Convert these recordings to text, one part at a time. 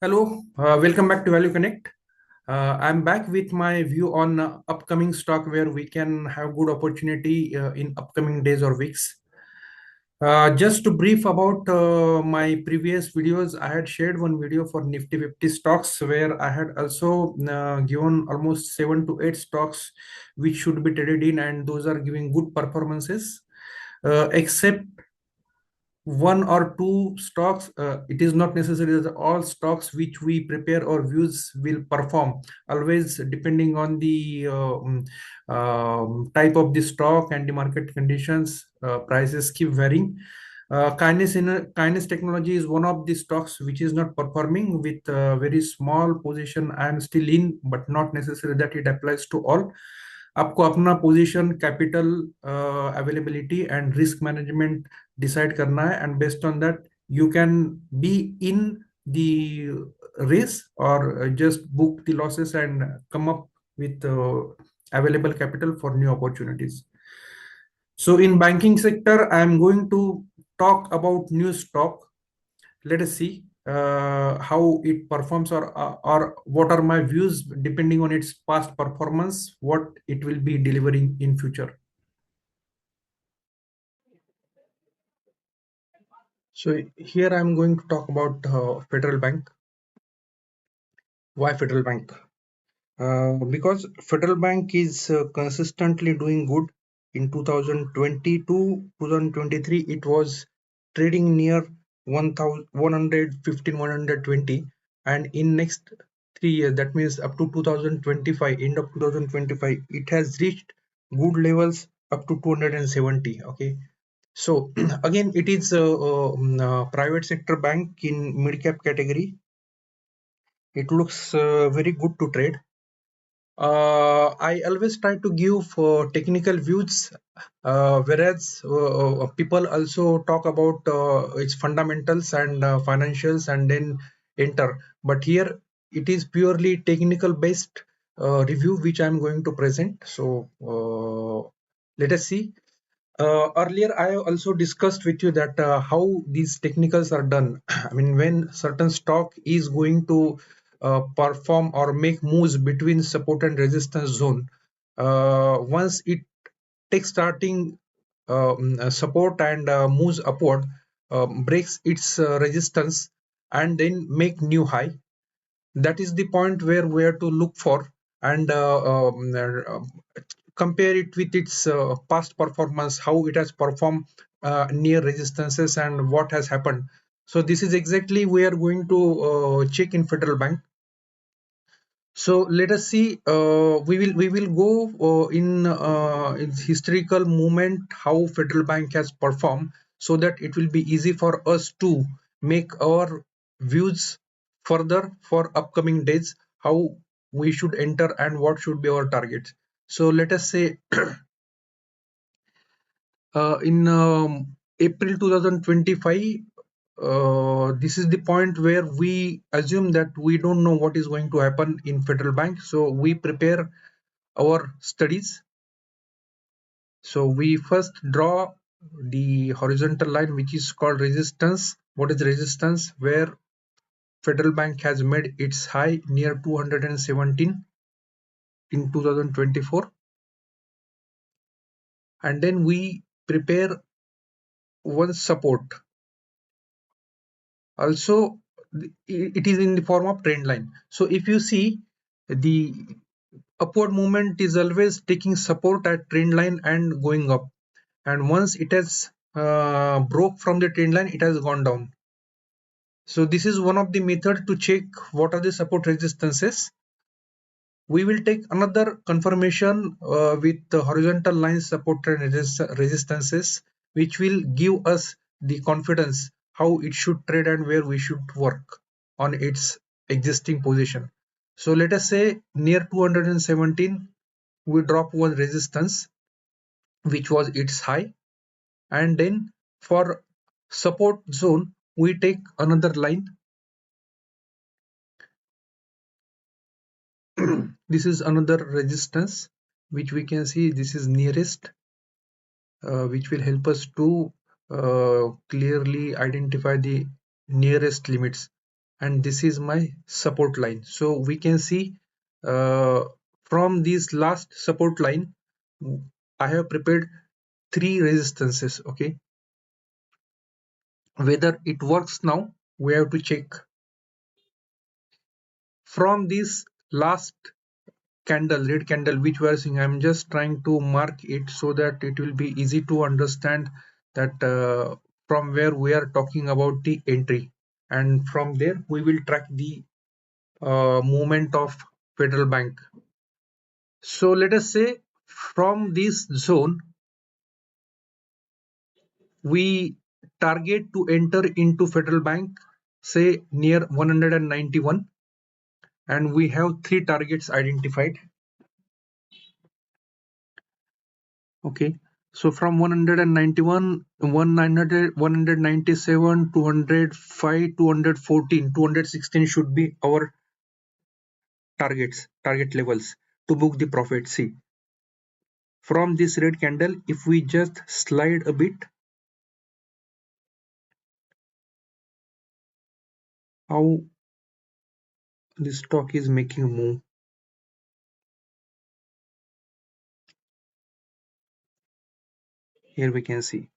Hello, welcome back to Value Connect. I'm back with my view on upcoming stock where we can have good opportunity in upcoming days or weeks. Just to brief about my previous videos, I had shared one video for Nifty 50 stocks where I had also given almost 7 to 8 stocks which should be traded in, and those are giving good performances. Except one or two stocks, it is not necessary that all stocks which we prepare or views will perform. Always depending on the type of the stock and the market conditions, prices keep varying. Kines Technology is one of the stocks which is not performing. With a very small position I am still in, but not necessary that it applies to all. आपको अपना position capital availability and risk management decide करना है, and based on that you can be in the race or just book the losses and come up with available capital for new opportunities. So in banking sector, I am going to talk about new stock. Let us see how it performs, or what are my views depending on its past performance, what it will be delivering in future. So here I am going to talk about Federal Bank. Why Federal Bank? Because Federal Bank is consistently doing good. In 2022 2023 it was trading near 115 120, and in next 3 years, that means up to 2025, end of 2025, it has reached good levels up to 270. Okay, so again it is a private sector bank in mid cap category. It looks very good to trade. I always try to give technical views, whereas people also talk about its fundamentals and financials and then enter. But here it is purely technical based review which I'm going to present. So let us see. Earlier, I also discussed with you that how these technicals are done. I mean, when certain stock is going to perform or make moves between support and resistance zone, once it takes starting support and moves upward, breaks its resistance and then make new high, that is the point where we are to look for, and compare it with its past performance, how it has performed near resistances and what has happened. So this is exactly we are going to check in Federal Bank. So let us see. We will go in historical movement how Federal Bank has performed, so that it will be easy for us to make our views further for upcoming days, how we should enter and what should be our targets. So let us say in April 2025, this is the point where we assume that we don't know what is going to happen in Federal Bank, so we prepare our studies. So we first draw the horizontal line which is called resistance. What is resistance? Where Federal Bank has made its high near 217 in 2024, and then we prepare one support. Also it is in the form of trend line. So if you see, the upward movement is always taking support at trend line and going up, and once it has broke from the trend line, it has gone down. So this is one of the method to check what are the support resistances. We will take another confirmation with the horizontal lines support and resistances, which will give us the confidence how it should trade and where we should work on its existing position. So let us say near 217 we drop one resistance which was its high, and then for support zone we take another line. This is another resistance which we can see, this is nearest, which will help us to clearly identify the nearest limits. and this is my support line. So we can see uh, from this last support line I have prepared three resistances. Okay, whether it works now we have to check. From this last candle, red candle which we are seeing, I'm just trying to mark it so that it will be easy to understand that from where we are talking about the entry, and from there we will track the movement of Federal Bank. So let us say from this zone we target to enter into Federal Bank, say near 191, and we have three targets identified. Okay, so from 191, 100, 197, 205, 214, 216 should be our target levels to book the profit. See, from this red candle, if we just slide a bit, how the stock is making a move. Here we can see.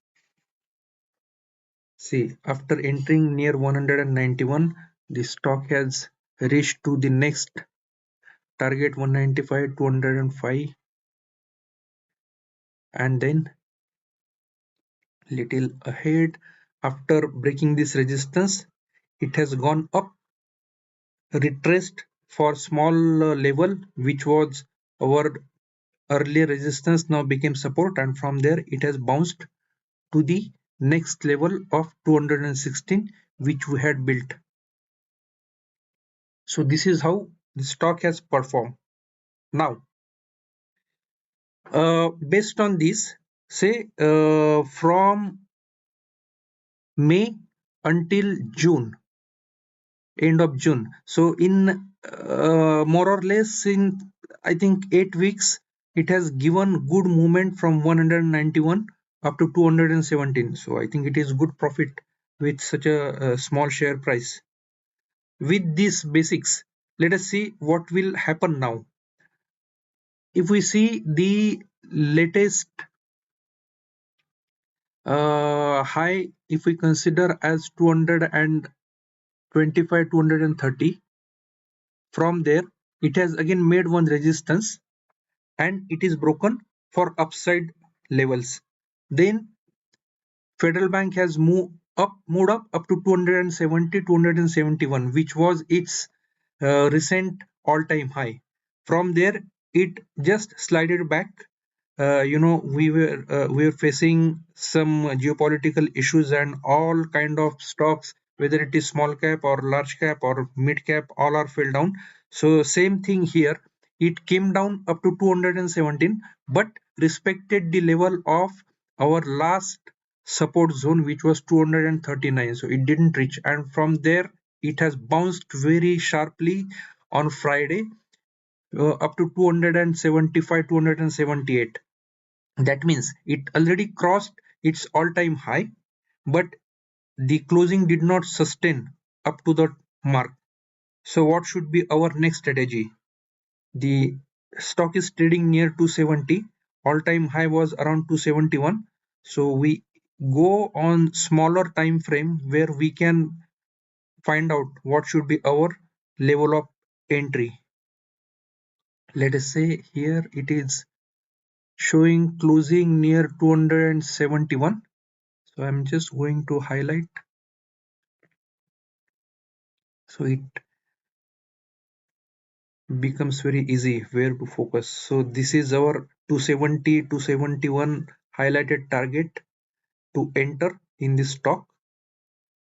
See, after entering near 191, the stock has reached to the next target 195, 205, and then little ahead. After breaking this resistance, it has gone up, retraced for small level which was our earlier resistance, now became support, and from there it has bounced to the next level of 216 which we had built. So this is how the stock has performed. Now based on this, say from May until June, end of June. So in more or less in I think 8 weeks, it has given good movement from 191 up to 217. So I think it is good profit with such a small share price. With these basics, let us see what will happen now. If we see the latest high, if we consider as 225, 230, from there it has again made one resistance and it is broken for upside levels. Then Federal Bank has moved up to 270, 271, which was its recent all-time high. From there it just slided back. We were facing some geopolitical issues, and all kind of stocks, whether it is small cap or large cap or mid cap, all are fell down. So same thing here, it came down up to 217 but respected the level of our last support zone which was 239. So it didn't reach, and from there it has bounced very sharply on Friday up to 275, 278. That means it already crossed its all-time high, but the closing did not sustain up to the mark. So what should be our next strategy? The stock is trading near 270, all-time high was around 271. So we go on smaller time frame where we can find out what should be our level of entry. Let us say here it is showing closing near 271. So I'm just going to highlight so it becomes very easy where to focus. So this is our 270, 271 highlighted target to enter in this stock,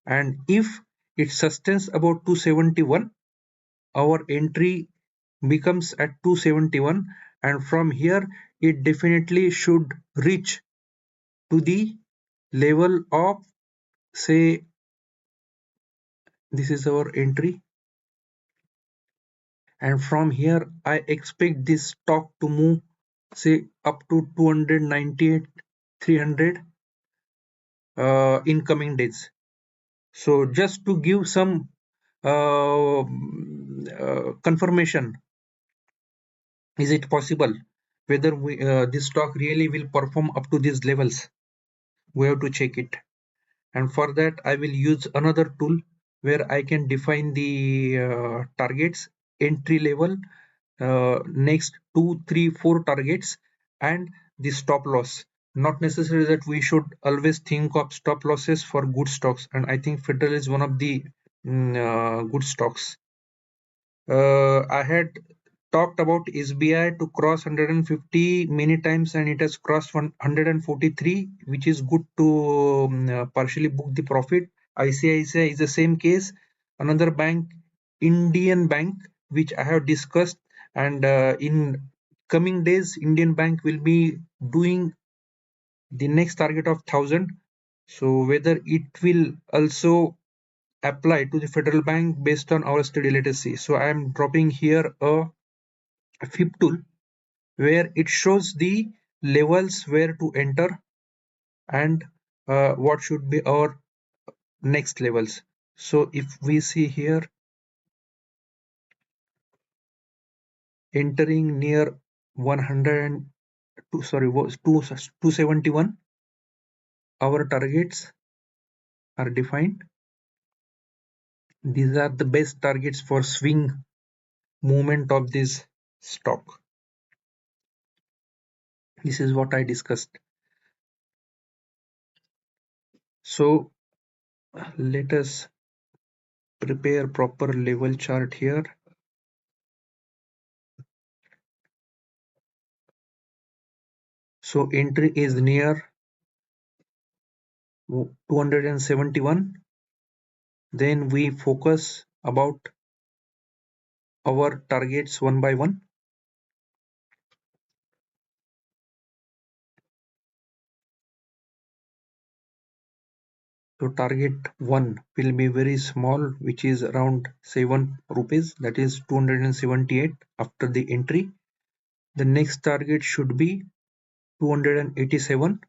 and if it sustains about 271, our entry becomes at 271, and from here it definitely should reach to the level of, say, this is our entry, and from here I expect this stock to move, say, up to 298, 300 in coming days. So just to give some confirmation. Is it possible whether this stock really will perform up to these levels? We have to check it, and for that I will use another tool where I can define the targets, entry level, next 2, 3, 4 targets, and the stop loss. Not necessary that we should always think of stop losses for good stocks, and I think Federal is one of the good stocks. I had talked about SBI to cross 150 many times, and it has crossed 143, which is good to partially book the profit. ICICI is the same case. Another bank, Indian Bank, which I have discussed, and in coming days, Indian Bank will be doing the next target of 1000. So whether it will also apply to the Federal Bank based on our study, let us see. So I am dropping here a FIB tool where it shows the levels where to enter and what should be our next levels. So if we see here, entering near 102, sorry, 271, our targets are defined. These are the best targets for swing movement of this stock. This is what I discussed. So let us prepare proper level chart here. So entry is near 271. Then we focus about our targets one by one. So target 1 will be very small, which is around 7 rupees, that is 278 after the entry. The next target should be 287,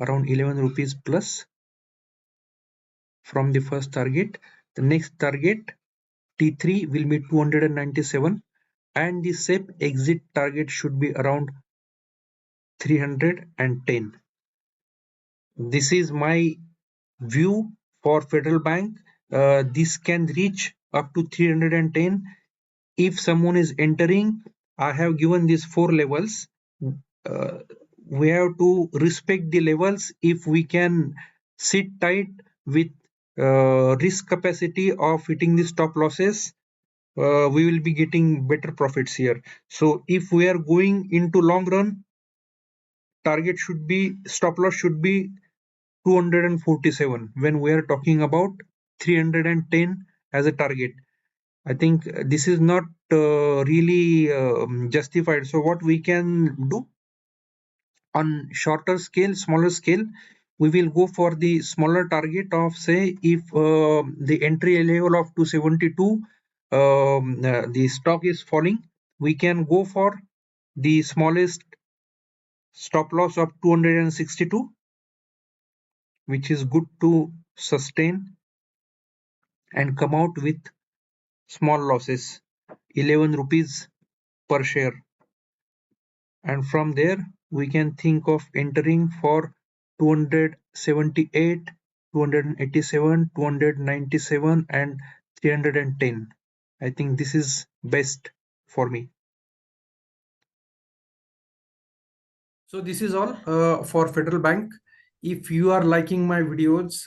around 11 rupees plus from the first target. The next target T3 will be 297, and the SEP exit target should be around 310. This is my view for Federal Bank. This can reach up to 310 if someone is entering. I have given these 4 levels. We have to respect the levels. If we can sit tight with risk capacity of hitting the stop losses, we will be getting better profits here. So if we are going into long run, target should be, stop loss should be 247 when we are talking about 310 as a target. I think this is not really justified. So what we can do on shorter scale, smaller scale, we will go for the smaller target of, say, if the entry level of 272, the stock is falling, we can go for the smallest stop loss of 262, which is good to sustain and come out with small losses, 11 rupees per share. And from there we can think of entering for 278, 287, 297 and 310. I think this is best for me. So this is all for Federal Bank. If you are liking my videos,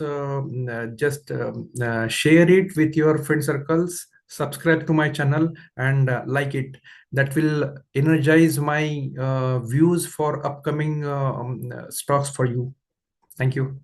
just share it with your friend circles, subscribe to my channel and like it. That will energize my views for upcoming stocks for you. Thank you.